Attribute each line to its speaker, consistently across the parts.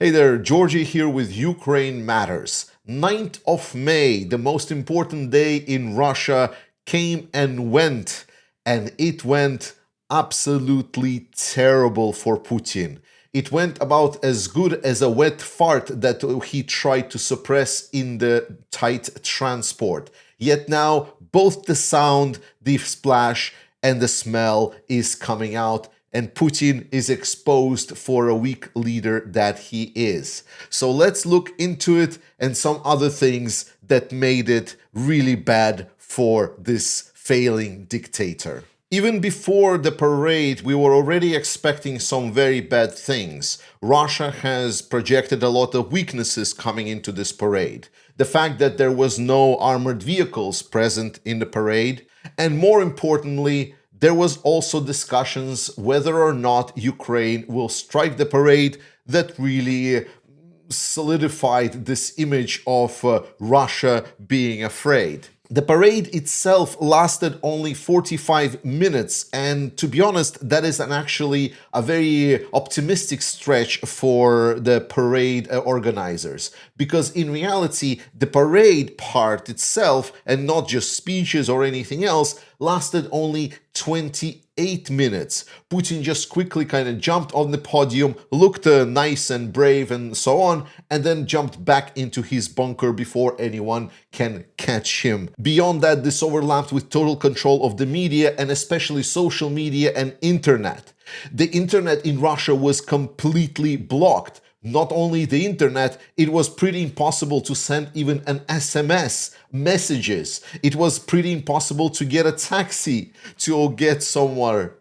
Speaker 1: Hey there, Georgie here with Ukraine Matters. 9th of May, the most important day in Russia, came and went, and it went absolutely terrible for Putin. It went about as good as a wet fart that he tried to suppress in the tight transport. Yet now, both the sound, the splash, and the smell is coming out, and Putin is exposed for a weak leader that he is. So let's look into it and some other things that made it really bad for this failing dictator. Even before the parade, we were already expecting some very bad things. Russia has projected a lot of weaknesses coming into this parade. The fact that there was no armored vehicles present in the parade, and more importantly, there was also discussions whether or not Ukraine will strike the parade that really solidified this image of Russia being afraid. The parade itself lasted only 45 minutes, and to be honest, that is actually a very optimistic stretch for the parade organizers, because in reality, the parade part itself, and not just speeches or anything else, lasted only 28 minutes. Putin just quickly kind of jumped on the podium, looked nice and brave and so on, and then jumped back into his bunker before anyone can catch him. Beyond that, this overlapped with total control of the media, and especially social media and internet. The internet in Russia was completely blocked. Not only the internet, it was pretty impossible to send even an SMS messages. It was pretty impossible to get a taxi to get somewhere.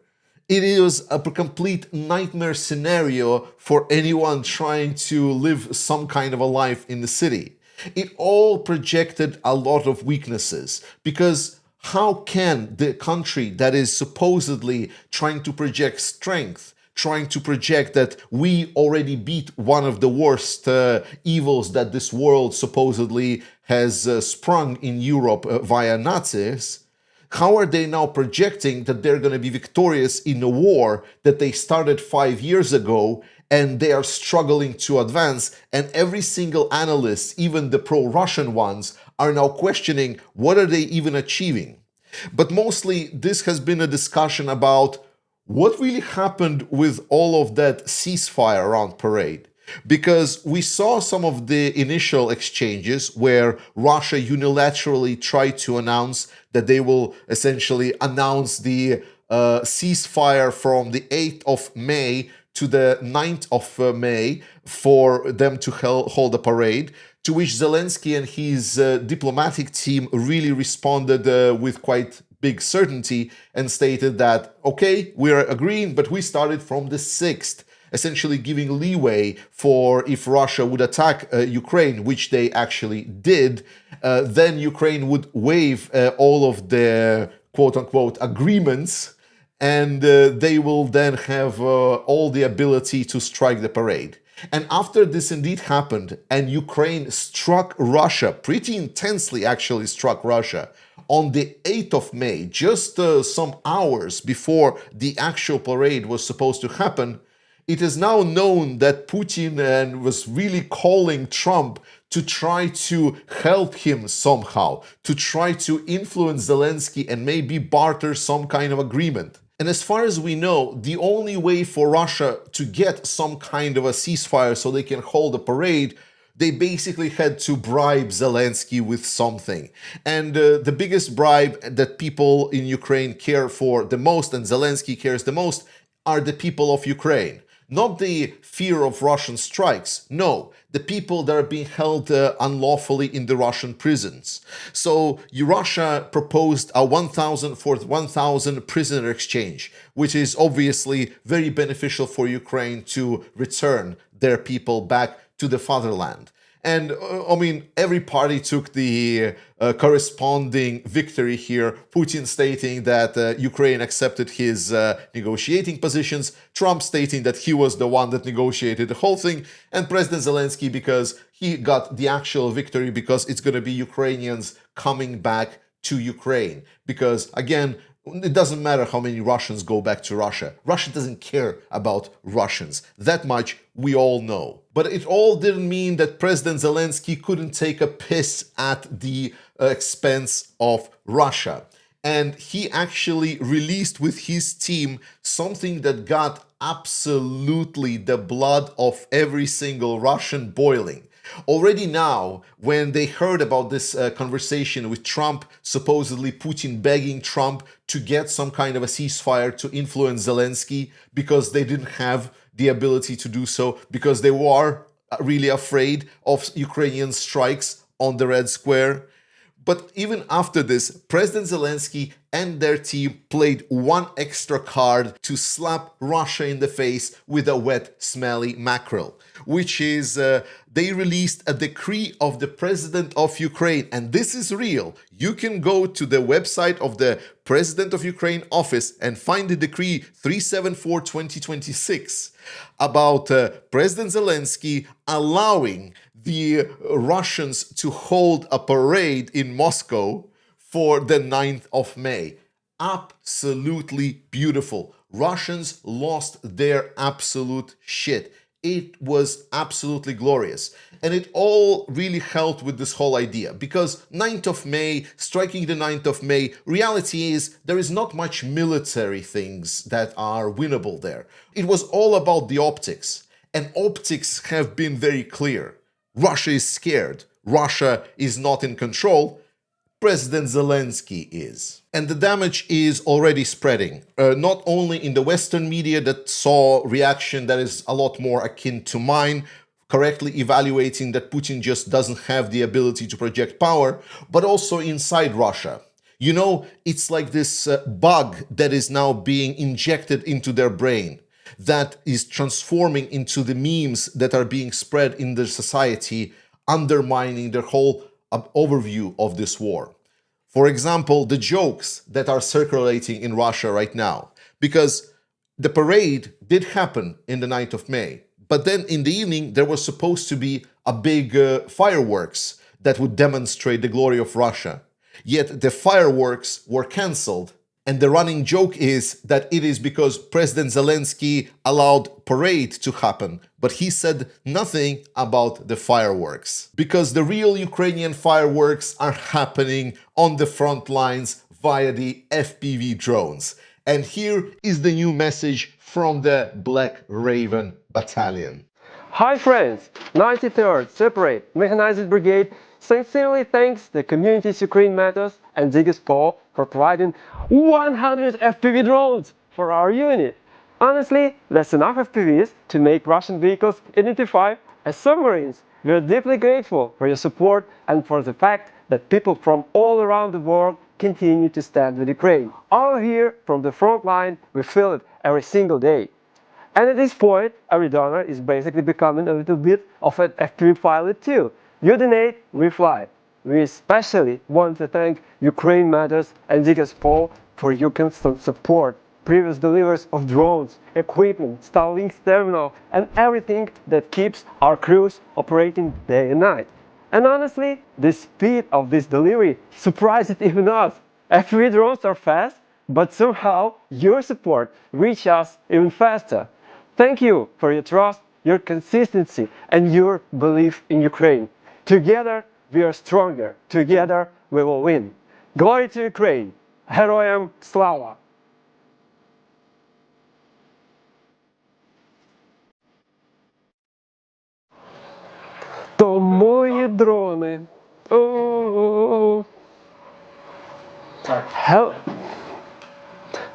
Speaker 1: It was a complete nightmare scenario for anyone trying to live some kind of a life in the city. It all projected a lot of weaknesses, because how can the country that is supposedly trying to project strength, trying to project that we already beat one of the worst evils that this world supposedly has sprung in Europe via Nazis, how are they now projecting that they're going to be victorious in a war that they started 5 years ago and they are struggling to advance, and every single analyst, even the pro-Russian ones, are now questioning what are they even achieving? But mostly this has been a discussion about what really happened with all of that ceasefire around parade. Because we saw some of the initial exchanges where Russia unilaterally tried to announce that they will essentially announce the ceasefire from the 8th of May to the 9th of May for them to hold a parade, to which Zelensky and his diplomatic team really responded with quite big certainty and stated that, okay, we're agreeing, but we started from the 6th, essentially giving leeway for if Russia would attack Ukraine, which they actually did, then Ukraine would waive all of the quote-unquote agreements, and they will then have all the ability to strike the parade. And after this indeed happened, and Ukraine struck Russia, pretty intensely actually struck Russia, on the 8th of May, just some hours before the actual parade was supposed to happen, it is now known that Putin was really calling Trump to try to help him somehow, to try to influence Zelensky and maybe barter some kind of agreement. And as far as we know, the only way for Russia to get some kind of a ceasefire so they can hold a parade, they basically had to bribe Zelensky with something. And the biggest bribe that people in Ukraine care for the most, and Zelensky cares the most, are the people of Ukraine. Not the fear of Russian strikes, no, the people that are being held unlawfully in the Russian prisons. So Russia proposed a 1,000 for 1,000 prisoner exchange, which is obviously very beneficial for Ukraine to return their people back to the fatherland. And I mean, every party took the corresponding victory here. Putin stating that Ukraine accepted his negotiating positions, Trump stating that he was the one that negotiated the whole thing, and President Zelensky because he got the actual victory, because it's going to be Ukrainians coming back to Ukraine. Because again, it doesn't matter how many Russians go back to Russia. Russia doesn't care about Russians. That much we all know. But it all didn't mean that President Zelensky couldn't take a piss at the expense of Russia. And he actually released with his team something that got absolutely the blood of every single Russian boiling. Already now, when they heard about this conversation with Trump, supposedly Putin begging Trump to get some kind of a ceasefire to influence Zelensky because they didn't have the ability to do so, because they were really afraid of Ukrainian strikes on the Red Square. But even after this, President Zelensky and their team played one extra card to slap Russia in the face with a wet, smelly mackerel, which is they released a decree of the President of Ukraine. And this is real. You can go to the website of the President of Ukraine office and find the decree 374/2026 about President Zelensky allowing the Russians to hold a parade in Moscow for the 9th of May. Absolutely beautiful. Russians lost their absolute shit. It was absolutely glorious. And it all really helped with this whole idea, because 9th of May, striking the 9th of May, reality is there is not much military things that are winnable there. It was all about the optics. And optics have been very clear. Russia is scared. Russia is not in control. President Zelensky is. And the damage is already spreading, not only in the Western media that saw reaction that is a lot more akin to mine, correctly evaluating that Putin just doesn't have the ability to project power, but also inside Russia. You know, it's like this bug that is now being injected into their brain, that is transforming into the memes that are being spread in their society, undermining their whole overview of this war. For example, the jokes that are circulating in Russia right now, because the parade did happen in the 9th of May, but then in the evening there was supposed to be a big fireworks that would demonstrate the glory of Russia. Yet the fireworks were cancelled. And the running joke is that it is because President Zelensky allowed parade to happen, but he said nothing about the fireworks. Because the real Ukrainian fireworks are happening on the front lines via the FPV drones. And here is the new message from the Black Raven Battalion.
Speaker 2: Hi friends, 93rd Separate Mechanized Brigade sincerely thanks the communities Ukraine Matters and Ziggy for providing 100 FPV drones for our unit. Honestly, that's enough FPVs to make Russian vehicles identify as submarines. We are deeply grateful for your support and for the fact that people from all around the world continue to stand with Ukraine. All here from the front line, we feel it every single day. And at this point, every donor is basically becoming a little bit of an FPV pilot too. You donate, we fly. We especially want to thank Ukraine Matters and Ziggy for your constant support. Previous deliveries of drones, equipment, Starlink terminal, and everything that keeps our crews operating day and night. And honestly, the speed of this delivery surprises even us. FPV drones are fast, but somehow your support reaches us even faster. Thank you for your trust, your consistency, and your belief in Ukraine. Together, we are stronger. Together, we will win. Glory to Ukraine! Героям слава! То мої дрони. Oh.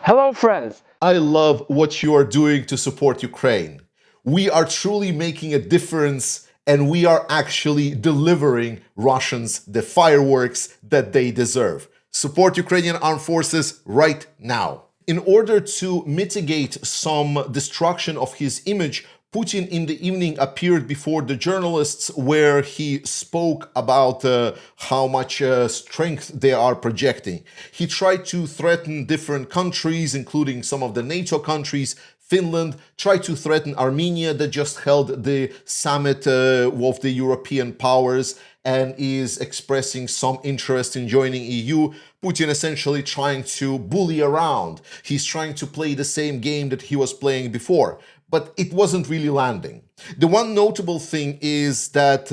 Speaker 2: Hello, friends.
Speaker 1: I love what you are doing to support Ukraine. We are truly making a difference, and we are actually delivering Russians the fireworks that they deserve. Support Ukrainian armed forces right now. In order to mitigate some destruction of his image, Putin in the evening appeared before the journalists where he spoke about how much strength they are projecting. He tried to threaten different countries, including some of the NATO countries. Finland tried to threaten Armenia that just held the summit of the European powers and is expressing some interest in joining EU. Putin essentially trying to bully around. He's trying to play the same game that he was playing before, but it wasn't really landing. The one notable thing is that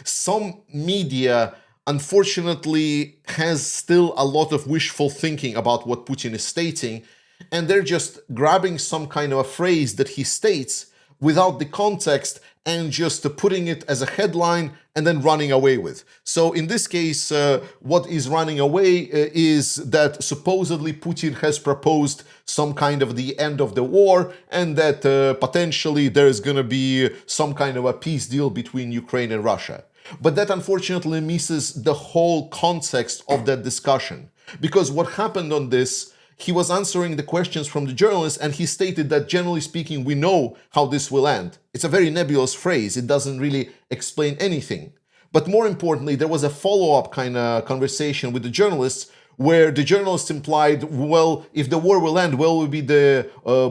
Speaker 1: some media unfortunately has still a lot of wishful thinking about what Putin is stating, and they're just grabbing some kind of a phrase that he states without the context and just putting it as a headline and then running away with. So in this case, what is running away is that supposedly Putin has proposed some kind of the end of the war, and that potentially there is going to be some kind of a peace deal between Ukraine and Russia. But that unfortunately misses the whole context of that discussion. Because what happened on this, he was answering the questions from the journalists, and he stated that generally speaking, we know how this will end. It's a very nebulous phrase. It doesn't really explain anything. But more importantly, there was a follow-up kind of conversation with the journalists where the journalists implied, well, if the war will end, will it be the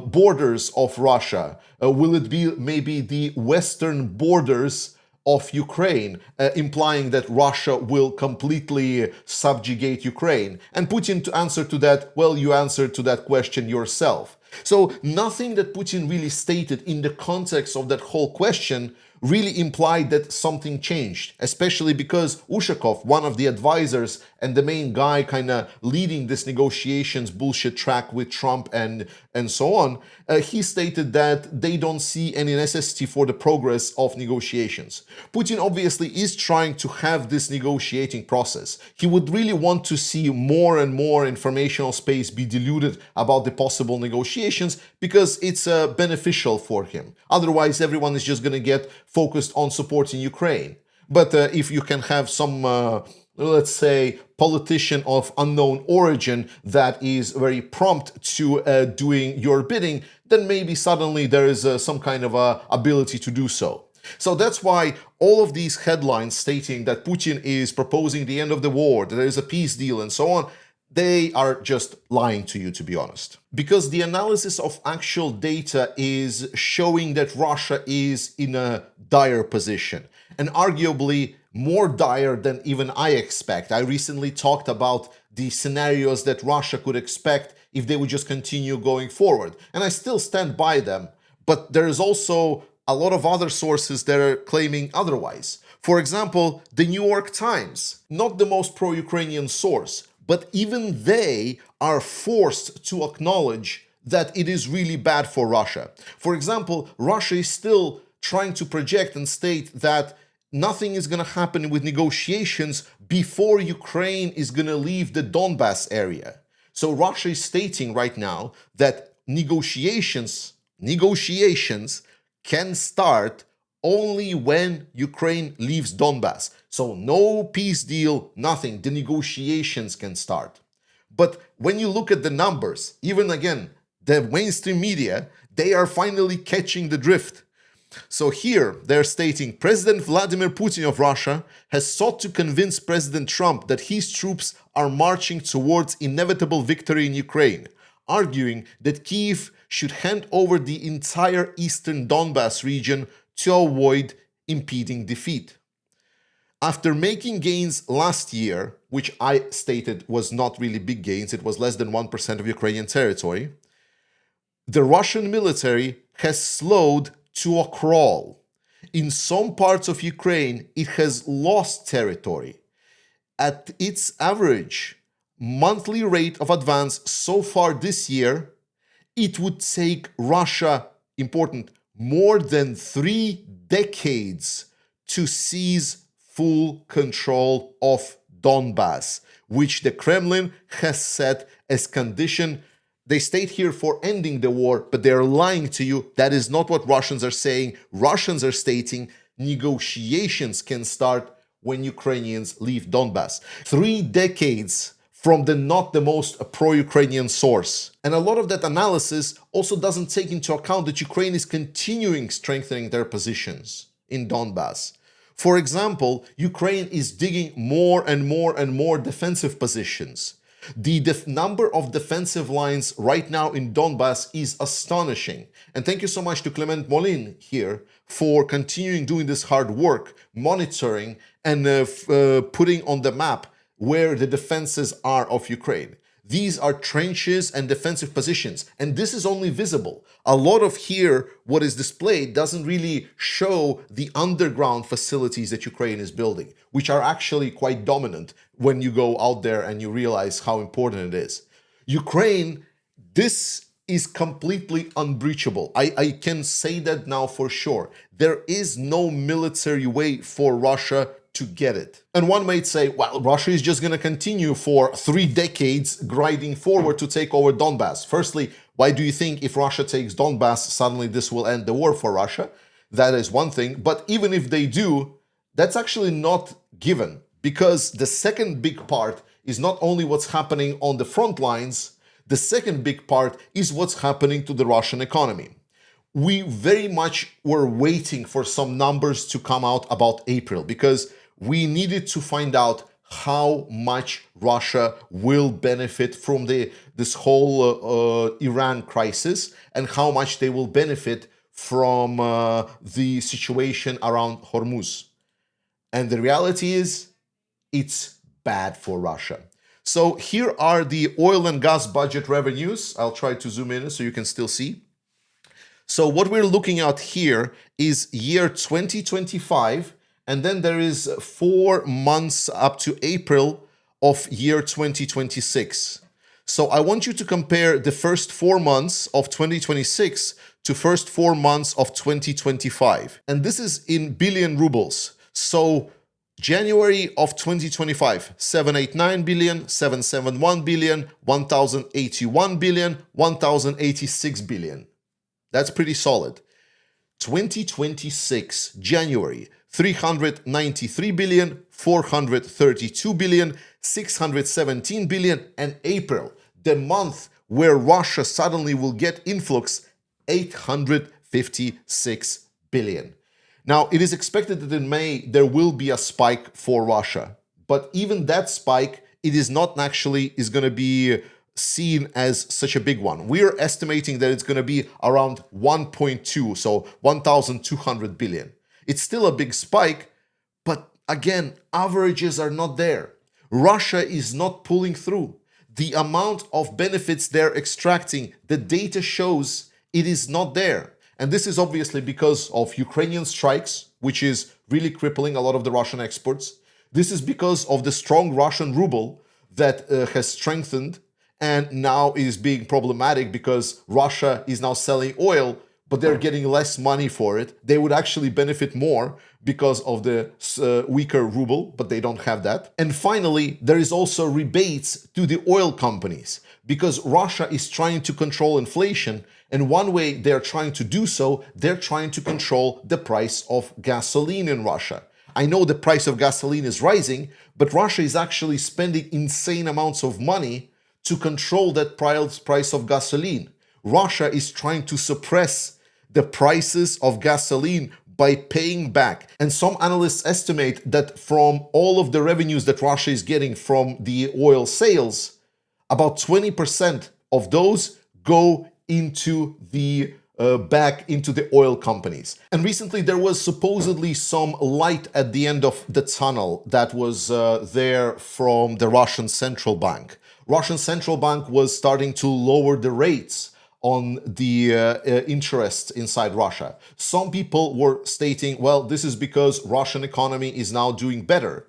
Speaker 1: borders of Russia? Will it be maybe the western borders of Ukraine, implying that Russia will completely subjugate Ukraine? And Putin to answer to that, well, you answered to that question yourself. So nothing that Putin really stated in the context of that whole question really implied that something changed, especially because Ushakov, one of the advisors and the main guy kind of leading this negotiations bullshit track with Trump and so on, he stated that they don't see any necessity for the progress of negotiations. Putin obviously is trying to have this negotiating process. He would really want to see more and more informational space be diluted about the possible negotiations because it's beneficial for him. Otherwise, everyone is just going to get focused on supporting Ukraine. But if you can have some, let's say, politician of unknown origin that is very prompt to doing your bidding, then maybe suddenly there is some kind of ability to do so. So that's why all of these headlines stating that Putin is proposing the end of the war, that there is a peace deal and so on, they are just lying to you, to be honest. Because the analysis of actual data is showing that Russia is in a dire position, and arguably more dire than even I expect. I recently talked about the scenarios that Russia could expect if they would just continue going forward, and I still stand by them. But there is also a lot of other sources that are claiming otherwise. For example, the New York Times, not the most pro-Ukrainian source, but even they are forced to acknowledge that it is really bad for Russia. For example, Russia is still trying to project and state that nothing is going to happen with negotiations before Ukraine is going to leave the Donbas area. So Russia is stating right now that negotiations can start only when Ukraine leaves Donbas. So no peace deal, nothing. The negotiations can start. But when you look at the numbers, even again, the mainstream media, they are finally catching the drift. So here they're stating President Vladimir Putin of Russia has sought to convince President Trump that his troops are marching towards inevitable victory in Ukraine, arguing that Kyiv should hand over the entire eastern Donbas region to avoid impending defeat. After making gains last year, which I stated was not really big gains, it was less than 1% of Ukrainian territory, the Russian military has slowed to a crawl. In some parts of Ukraine, it has lost territory. At its average monthly rate of advance so far this year, it would take Russia, important, more than 3 decades to seize full control of Donbas, which the Kremlin has set as condition. They state here for ending the war, but they're lying to you. That is not what Russians are saying. Russians are stating negotiations can start when Ukrainians leave Donbas. 3 decades from the not the most pro-Ukrainian source. And a lot of that analysis also doesn't take into account that Ukraine is continuing strengthening their positions in Donbas. For example, Ukraine is digging more and more defensive positions. The number of defensive lines right now in Donbas is astonishing. And thank you so much to Clement Molin here for continuing doing this hard work, monitoring and putting on the map where the defenses are of Ukraine. These are trenches and defensive positions, and this is only visible. A lot of here, what is displayed, doesn't really show the underground facilities that Ukraine is building, which are actually quite dominant when you go out there and you realize how important it is. Ukraine, this is completely unbreachable. I can say that now for sure. There is no military way for Russia to get it. And one might say, well, Russia is just going to continue for 3 decades grinding forward to take over Donbass. Firstly, why do you think if Russia takes Donbass, suddenly this will end the war for Russia? That is one thing. But even if they do, that's actually not given, because the second big part is not only what's happening on the front lines, the second big part is what's happening to the Russian economy. We very much were waiting for some numbers to come out about April, because we needed to find out how much Russia will benefit from this whole Iran crisis, and how much they will benefit from the situation around Hormuz. And the reality is, it's bad for Russia. So here are the oil and gas budget revenues. I'll try to zoom in so you can still see. So what we're looking at here is year 2025, and then there is 4 months up to April of year 2026. So I want you to compare the first 4 months of 2026 to first 4 months of 2025. And this is in billion rubles. So January of 2025, 789 billion, 771 billion, 1081 billion, 1086 billion. That's pretty solid. 2026, January, 393 billion, 432 billion, 617 billion, and April, the month where Russia suddenly will get influx, 856 billion. Now, it is expected that in May there will be a spike for Russia, but even that spike, it is not actually is going to be seen as such a big one. We are estimating that it's going to be around 1.2, so 1,200 billion. It's still a big spike, but again, averages are not there. Russia is not pulling through. The amount of benefits they're extracting, the data shows it is not there. And this is obviously because of Ukrainian strikes, which is really crippling a lot of the Russian exports. This is because of the strong Russian ruble that has strengthened and now is being problematic because Russia is now selling oil, but they're getting less money for it. They would actually benefit more because of the weaker ruble, but they don't have that. And finally, there is also rebates to the oil companies because Russia is trying to control inflation. And one way they're trying to do so, they're trying to control the price of gasoline in Russia. I know the price of gasoline is rising, but Russia is actually spending insane amounts of money to control that price of gasoline. Russia is trying to suppress the prices of gasoline by paying back. And some analysts estimate that from all of the revenues that Russia is getting from the oil sales, about 20% of those go into the back into the oil companies. And recently there was supposedly some light at the end of the tunnel that was there from the Russian central bank. Russian central bank was starting to lower the rates on the interest inside Russia. Some people were stating, well, this is because Russian economy is now doing better.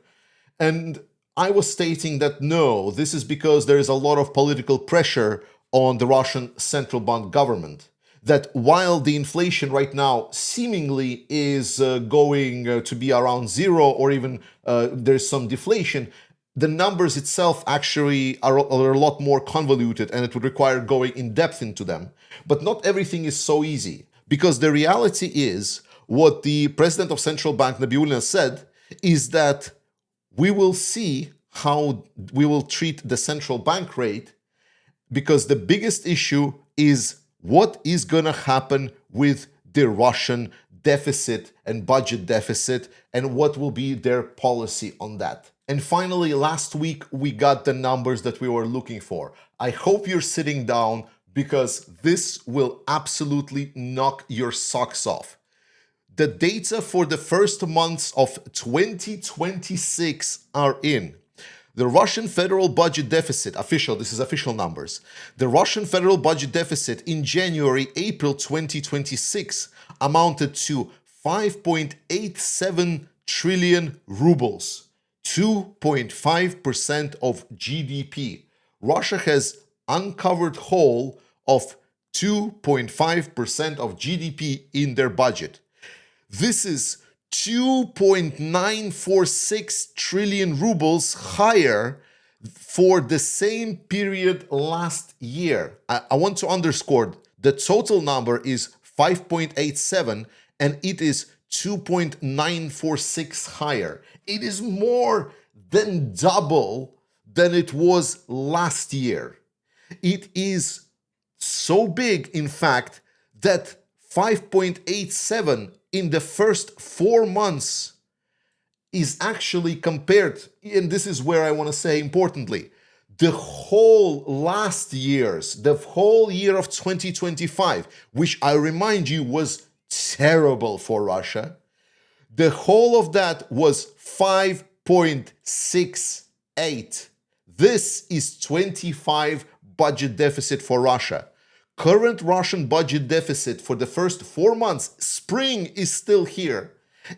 Speaker 1: And I was stating that no, this is because there is a lot of political pressure on the Russian central bank government. That while the inflation right now seemingly is going to be around zero or even there's some deflation, the numbers itself actually are a lot more convoluted and it would require going in depth into them. But not everything is so easy, because the reality is what the president of central bank, Nabiullina, said is that we will see how we will treat the central bank rate, because the biggest issue is what is going to happen with the Russian deficit and budget deficit and what will be their policy on that. And finally, last week, we got the numbers that we were looking for. I hope you're sitting down because this will absolutely knock your socks off. The data for the first months of 2026 are in. The Russian federal budget deficit, this is official numbers. The Russian federal budget deficit in January-April 2026 amounted to 5.87 trillion rubles, 2.5% of GDP. Russia has uncovered hole of 2.5% of GDP in their budget. This is 2.946 trillion rubles higher for the same period last year. I want to underscore the total number is 5.87 and it is 2.946 higher. It is more than double than it was last year. It is so big, in fact, that 5.87 in the first 4 months is actually compared, and this is where I want to say importantly, the whole year of 2025, which I remind you was terrible for Russia, the whole of that was 5.68. This is 25 budget deficit for Russia. Current Russian budget deficit for the first 4 months, spring is still here,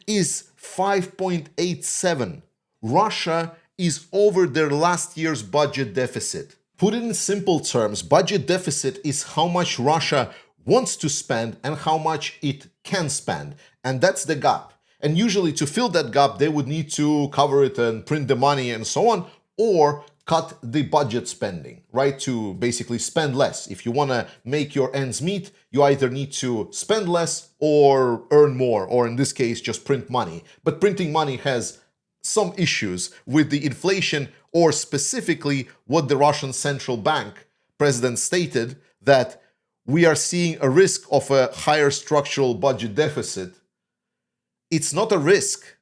Speaker 1: is 5.87. Russia is over their last year's budget deficit. Put it in simple terms, budget deficit is how much Russia wants to spend and how much it can spend. And that's the gap. And usually to fill that gap, they would need to cover it and print the money and so on, or cut the budget spending, right? To basically spend less. If you want to make your ends meet, you either need to spend less or earn more, or in this case, just print money. But printing money has some issues with the inflation, or specifically what the Russian central bank president stated, that we are seeing a risk of a higher structural budget deficit. It's not a risk.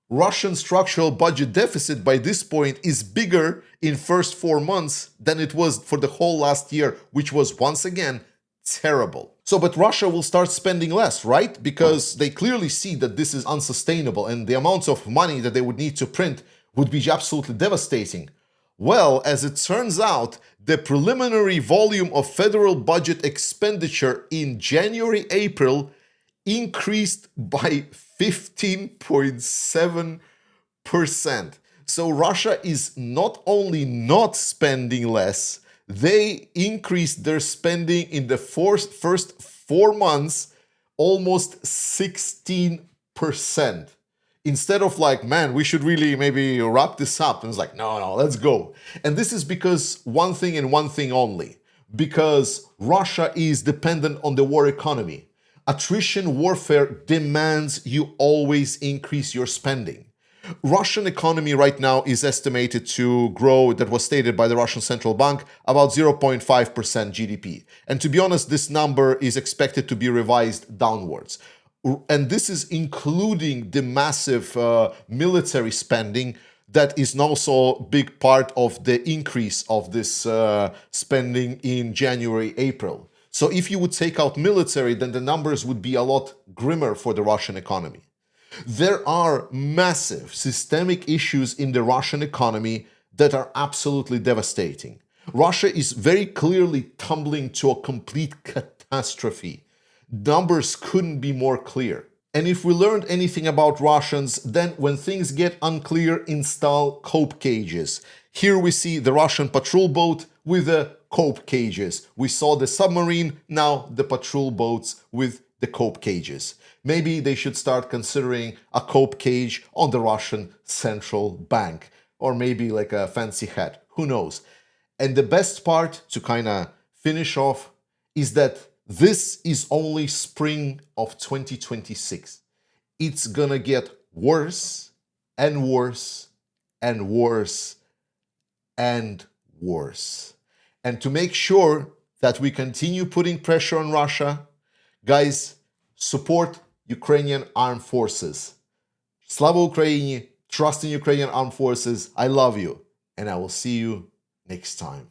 Speaker 1: Russian structural budget deficit by this point is bigger in first 4 months than it was for the whole last year, which was once again terrible. So, but Russia will start spending less, right? Because they clearly see that this is unsustainable and the amounts of money that they would need to print would be absolutely devastating. Well, as it turns out, the preliminary volume of federal budget expenditure in January-April increased by 15.7%. So Russia is not only not spending less, they increased their spending in the first 4 months almost 16%. Instead of like, man, we should really maybe wrap this up. And it's like, no, let's go. And this is because one thing and one thing only. Because Russia is dependent on the war economy. Attrition warfare demands you always increase your spending. Russian economy right now is estimated to grow, that was stated by the Russian Central Bank, about 0.5% GDP. And to be honest, this number is expected to be revised downwards. And this is including the massive military spending that is also a big part of the increase of this spending in January, April. So if you would take out military, then the numbers would be a lot grimmer for the Russian economy. There are massive systemic issues in the Russian economy that are absolutely devastating. Russia is very clearly tumbling to a complete catastrophe. Numbers couldn't be more clear. And if we learned anything about Russians, then when things get unclear, install cope cages. Here we see the Russian patrol boat with the cope cages. We saw the submarine, now the patrol boats with the cope cages. Maybe they should start considering a cope cage on the Russian central bank, or maybe like a fancy hat, who knows. And the best part to kind of finish off is that this is only spring of 2026. It's gonna get worse and worse and worse and worse. And to make sure that we continue putting pressure on Russia, guys, support Ukrainian armed forces. Slava Ukraini, trust in Ukrainian armed forces. I love you, and I will see you next time.